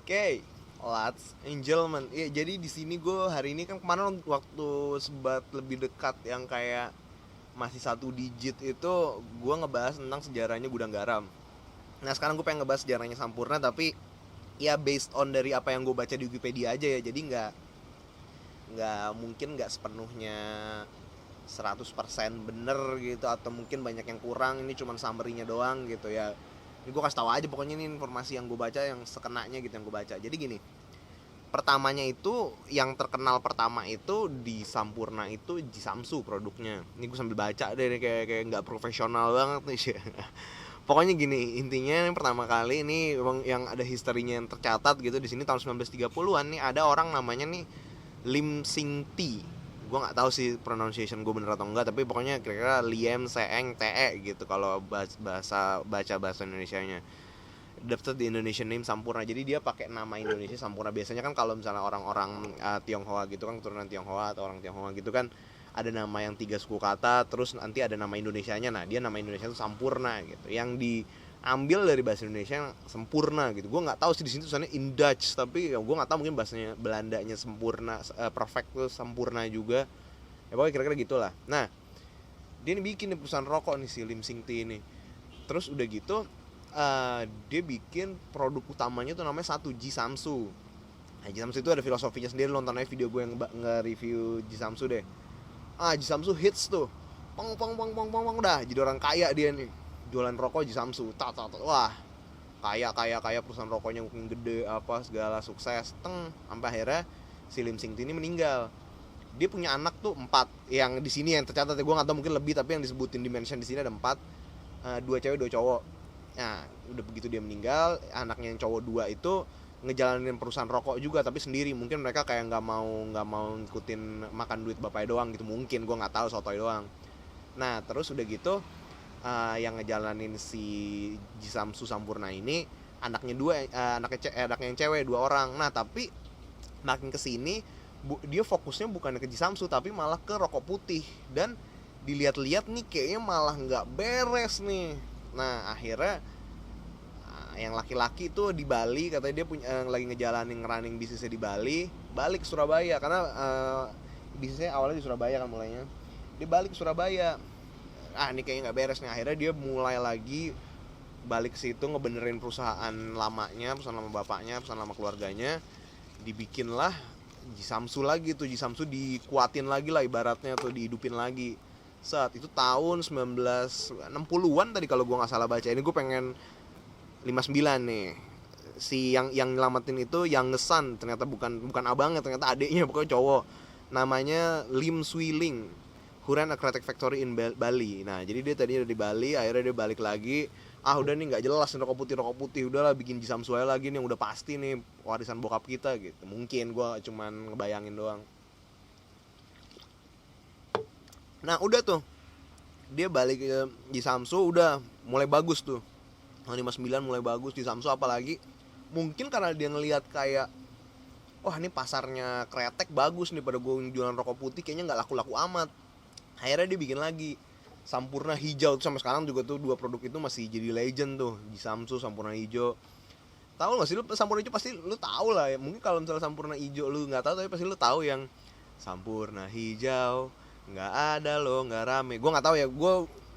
Oke, ladies and gentlemen. Iya, jadi di sini gue hari ini kan kemarin waktu sebat lebih dekat yang kayak masih satu digit itu gue ngebahas tentang sejarahnya gudang garam. Nah sekarang gue pengen ngebahas sejarahnya Sampurna tapi ya based on dari apa yang gue baca di Wikipedia aja ya. Jadi nggak mungkin nggak sepenuhnya 100% bener gitu atau mungkin banyak yang kurang. Ini cuman summary-nya doang gitu ya. Ini gue kasih tahu aja pokoknya ini informasi yang gue baca yang sekenanya gitu yang gue baca. Jadi gini, pertamanya itu yang terkenal pertama itu di Sampurna itu Jisamsu produknya. Ini gue sambil baca deh kayak nggak profesional banget nih sih. Pokoknya gini, intinya yang pertama kali ini emang yang ada historinya yang tercatat gitu di sini tahun 1930-an nih ada orang namanya nih Lim Sing Ti. Gue nggak tahu sih pronunciation gue bener atau enggak, tapi pokoknya kira-kira Liem Seeng Te gitu kalau bahasa Indonesianya. Daftar di Indonesian name Sampurna, jadi dia pakai nama Indonesia Sampurna. Biasanya kan kalau misalnya orang-orang Tionghoa gitu kan, keturunan Tionghoa atau orang Tionghoa gitu kan ada nama yang tiga suku kata terus nanti ada nama Indonesianya. Nah dia nama Indonesia itu Sampurna gitu, yang diambil dari bahasa Indonesia sempurna gitu. Gue nggak tahu sih di sini tulisannya in Dutch, tapi ya gue nggak tahu mungkin bahasanya Belandanya sempurna, perfect tuh sempurna juga ya, pokoknya kira-kira gitulah. Nah dia nih bikin nih perusahaan rokok nih si Lim Sing Ti ini. Terus udah gitu dia bikin produk utamanya tuh namanya satu Jisamsu. Nah, Jisamsu itu ada filosofinya sendiri. Nonton aja video gue yang nge-review Jisamsu deh. Jisamsu hits tuh. Pong udah jadi orang kaya dia nih. Jualan rokok Jisamsu. Wah, kaya perusahaan rokoknya mungkin gede apa segala sukses. Sampai akhirnya si Lim Sing Ti ini meninggal. Dia punya anak tuh 4. Yang di sini yang tercatat ya, gue nggak tahu mungkin lebih, tapi yang disebutin dimension di sini ada 4. 2 cewek 2 cowok. Nah udah begitu dia meninggal, anaknya yang cowok 2 itu ngejalanin perusahaan rokok juga tapi sendiri. Mungkin mereka kayak nggak mau ngikutin makan duit bapaknya doang gitu, mungkin gue nggak tahu, sotoy doang. Nah terus udah gitu yang ngejalanin si Jisamsu Sampurna ini anaknya 2, anaknya yang cewek 2 orang. Nah tapi makin kesini dia fokusnya bukan ke Jisamsu tapi malah ke rokok putih, dan dilihat-lihat nih kayaknya malah nggak beres nih. Nah akhirnya yang laki-laki tuh di Bali katanya dia punya lagi ngejalanin running bisnisnya di Bali, balik ke Surabaya karena bisnisnya awalnya di Surabaya kan mulainya. Dia balik ke Surabaya, ini kayaknya nggak beres nih. Akhirnya dia mulai lagi balik ke situ ngebenerin perusahaan lamanya, perusahaan lama bapaknya, perusahaan lama keluarganya. Dibikinlah Jisamsu lagi tuh, Jisamsu dikuatin lagi lah ibaratnya tuh, dihidupin lagi. Saat itu tahun 1960-an tadi kalau gue nggak salah baca. Ini gue pengen 59 nih. Si yang nyelamatin itu yang ngesan, ternyata bukan abangnya, ternyata adiknya, pokoknya cowok. Namanya Lim Swee Ling, who ran a Kretek Factory in Bali. Nah jadi dia tadinya ada di Bali, akhirnya dia balik lagi. Udah nih nggak jelas rokok putih, udahlah bikin Jisamsu aja lagi nih yang udah pasti nih warisan bokap kita gitu. Mungkin gue cuman ngebayangin doang. Nah udah tuh dia balik ke Jisamsu, udah mulai bagus tuh. 59 mulai bagus di Samsu, apalagi mungkin karena dia ngelihat kayak wah ini pasarnya Kretek bagus nih, pada gue jualan rokok putih kayaknya nggak laku-laku amat. Akhirnya dia bikin lagi Sampurna Hijau tuh, sampai sekarang juga tuh 2 produk itu masih jadi legend tuh di Samsu. Sampurna Hijau, tahu nggak sih lu Sampurna Hijau? Pasti lu tahu lah ya. Mungkin kalau misalnya Sampurna Hijau lu nggak tahu, tapi pasti lu tahu yang Sampurna Hijau nggak ada lo nggak rame. Gue nggak tahu ya, gue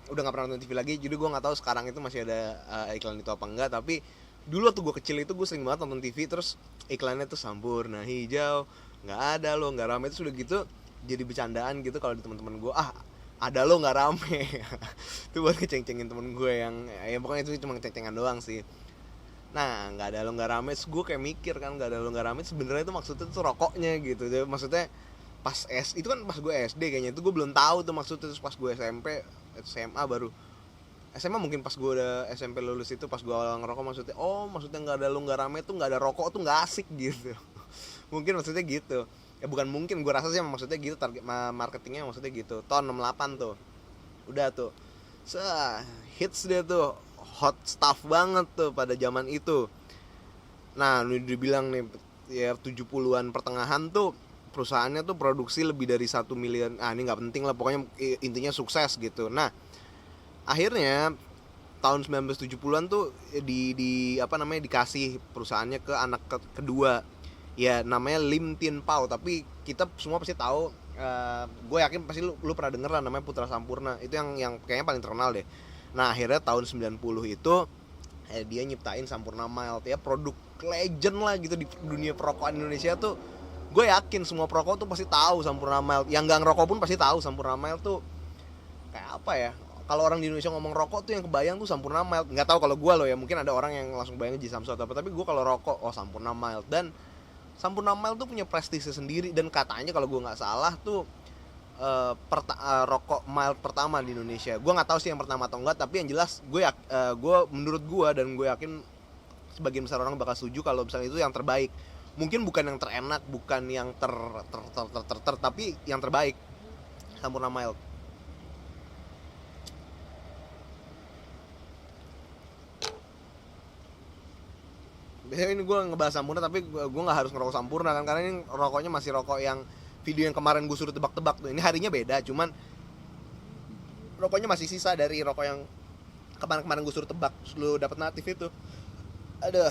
udah nggak pernah nonton TV lagi, jadi gue nggak tahu sekarang itu masih ada iklan itu apa enggak. Tapi dulu tuh gue kecil itu gue sering banget nonton TV, terus iklannya tuh Sampurna Hijau nggak ada lo nggak rame. Itu udah gitu jadi bercandaan gitu kalau di teman-teman gue, ada lo nggak rame. Itu buat ngeceng-cengin temen gue yang ya pokoknya itu cuma ceng-cengan doang sih. Nah nggak ada lo nggak rame, terus gue kayak mikir kan, nggak ada lo nggak rame sebenarnya itu maksudnya tuh rokoknya gitu. Jadi, maksudnya pas itu kan pas gue SD kayaknya itu gue belum tahu tuh maksudnya. Terus pas gue SMP SMA baru, SMA mungkin pas gue udah SMP lulus itu pas gue awal ngerokok, maksudnya nggak ada lo nggak rame tuh nggak ada rokok tuh nggak asik gitu. Mungkin maksudnya gitu ya, bukan mungkin, gue rasa sih maksudnya gitu, target marketingnya maksudnya gitu. Tahun 68 tuh udah tuh hits dia tuh, hot stuff banget tuh pada zaman itu. Nah lu dibilang nih ya 70-an pertengahan tuh perusahaannya tuh produksi lebih dari 1 miliar. Ini nggak penting lah, pokoknya intinya sukses gitu. Nah akhirnya tahun 1970-an tuh di apa namanya dikasih perusahaannya ke anak kedua. Ya namanya Lim Tin Pao, tapi kita semua pasti tahu, gue yakin pasti lu pernah denger lah namanya Putra Sampurna. Itu yang kayaknya paling terkenal deh. Nah, akhirnya tahun 90 itu dia nyiptain Sampurna Mild, ya produk legend lah gitu di dunia perokokan Indonesia tuh. Gue yakin semua perokok tuh pasti tahu Sampurna Mild. Yang nggak ngerokok pun pasti tahu Sampurna Mild tuh kayak apa ya. Kalau orang di Indonesia ngomong rokok tuh yang kebayang tuh Sampurna Mild. Nggak tahu kalau gue loh ya, mungkin ada orang yang langsung bayangin Ji Samsu atau apa, tapi gue kalau rokok, oh Sampurna Mild. Dan Sampurna Mild tuh punya prestise sendiri, dan katanya kalau gue nggak salah tuh rokok mild pertama di Indonesia. Gue nggak tahu sih yang pertama atau enggak, tapi yang jelas gue menurut gue, dan gue yakin sebagian besar orang bakal setuju kalau misalnya itu yang terbaik. Mungkin bukan yang terenak, bukan yang tapi yang terbaik, Sampurna Mild. Biasanya ini gue ngebahas Sampurna, tapi gue nggak harus ngerokok Sampurna kan, karena ini rokoknya masih rokok yang video yang kemarin gue suruh tebak-tebak tuh. Ini harinya beda, cuman rokoknya masih sisa dari rokok yang kemarin gue suruh tebak, lu dapet natif itu. Aduh.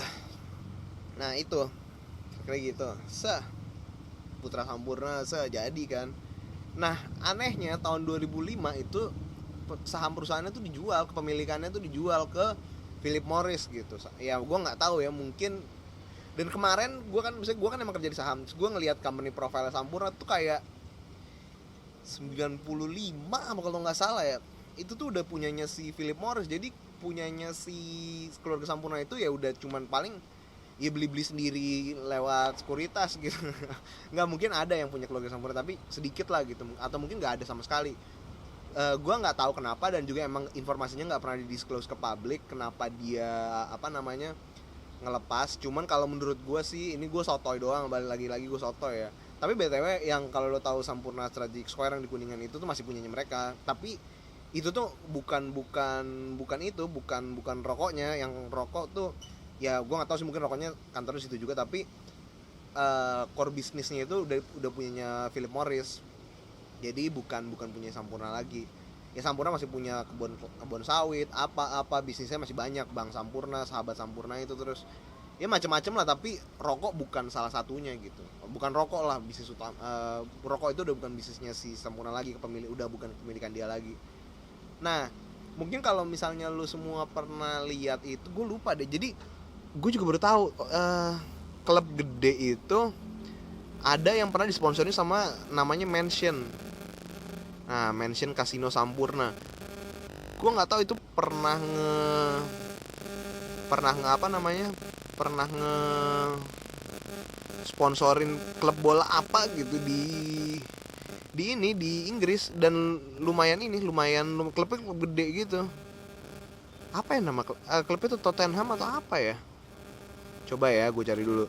Nah itu kayak gitu. Putra Sampurna jadi kan. Nah anehnya tahun 2005 itu saham perusahaannya tuh dijual, kepemilikannya tuh dijual ke Philip Morris gitu. Ya gue nggak tahu ya, mungkin. Dan kemarin gue kan emang kerja di saham, gue ngelihat company profile Sampurna tuh kayak 95 apa kalau nggak salah ya, itu tuh udah punyanya si Philip Morris. Jadi punyanya si keluarga Sampurna itu ya udah cuman paling ya beli sendiri lewat sekuritas gitu. Nggak mungkin ada yang punya keluarga Sampurna, tapi sedikit lah gitu, atau mungkin nggak ada sama sekali. Gue nggak tahu kenapa, dan juga emang informasinya nggak pernah didisclose ke publik kenapa dia apa namanya ngelepas. Cuman kalau menurut gue sih, ini gue sotoy doang, balik lagi gue sotoy ya. Tapi BTW yang kalau lo tahu Sampurna Strategic Square yang di Kuningan itu tuh masih punyanya mereka. Tapi itu tuh bukan rokoknya. Yang rokok tuh ya gue nggak tahu sih, mungkin rokoknya kantor di situ juga, tapi core bisnisnya itu udah punyanya Philip Morris. Jadi bukan punya Sampurna lagi. Ya Sampurna masih punya kebun sawit, apa bisnisnya masih banyak, Bank Sampurna, sahabat Sampurna itu, terus ya macam-macam lah. Tapi rokok bukan salah satunya gitu, bukan rokok lah bisnis utama. Rokok itu udah bukan bisnisnya si Sampurna lagi, udah bukan kepemilikan dia lagi. Nah mungkin kalau misalnya lu semua pernah lihat itu, gue lupa deh. Jadi gue juga baru tahu klub gede itu ada yang pernah disponsorin sama namanya Mansion. Nah, Mansion Casino Sampurna. Gue nggak tahu itu pernah sponsorin klub bola apa gitu di Inggris, dan lumayan klubnya gede gitu. Apa ya nama klubnya tuh, Tottenham atau apa ya? Coba ya, gue cari dulu.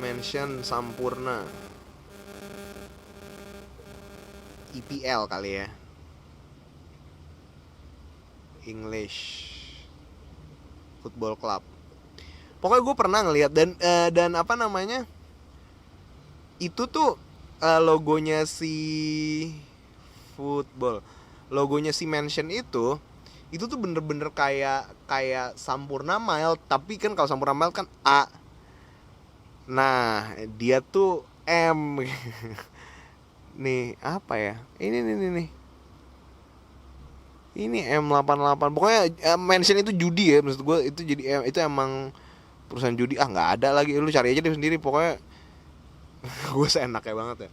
Mansion Sampurna EPL kali ya, English Football Club. Pokoknya gue pernah ngelihat, dan apa namanya itu tuh logonya si Mansion itu tuh bener-bener kayak Sampurna Mild. Tapi kan kalau Sampurna Mild kan A, nah dia tuh M. Nih apa ya, ini M88. Pokoknya Mansion itu judi ya, maksud gue itu jadi itu emang perusahaan judi. Nggak ada lagi, lu cari aja deh sendiri pokoknya. Gue seenaknya banget ya.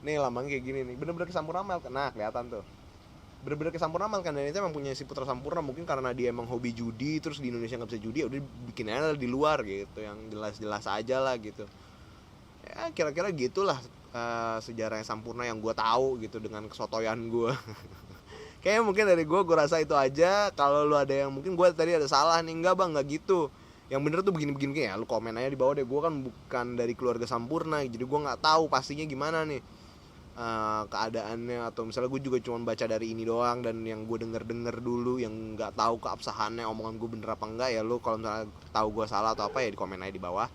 Nih lambangnya kayak gini nih, bener-bener ke Sampurna Mild. Nah kelihatan tuh bener-bener ke Sampurna Mild kan. Dan itu emang punya si Putra Sampurna, mungkin karena dia emang hobi judi, terus di Indonesia nggak bisa judi, udah bikin aja di luar gitu, yang jelas-jelas aja lah gitu ya. Kira-kira gitulah sejarahnya Sampurna yang gue tahu gitu, dengan kesotoyan gue. Kayaknya mungkin dari gue rasa itu aja. Kalau lu ada yang mungkin gue tadi ada salah nih, enggak bang, nggak gitu, yang bener tuh begini ya, lu komen aja di bawah deh. Gue kan bukan dari keluarga Sampurna, jadi gue nggak tahu pastinya gimana nih keadaannya. Atau misalnya gue juga cuma baca dari ini doang, dan yang gue denger dulu, yang nggak tahu keabsahannya omongan gue bener apa enggak ya. Lu kalau misalnya tahu gue salah atau apa ya, di komen aja di bawah.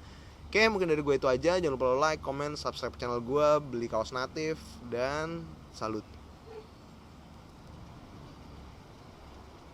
Oke, mungkin dari gue itu aja. Jangan lupa like, comment, subscribe channel gue, beli kaos natif, dan salut.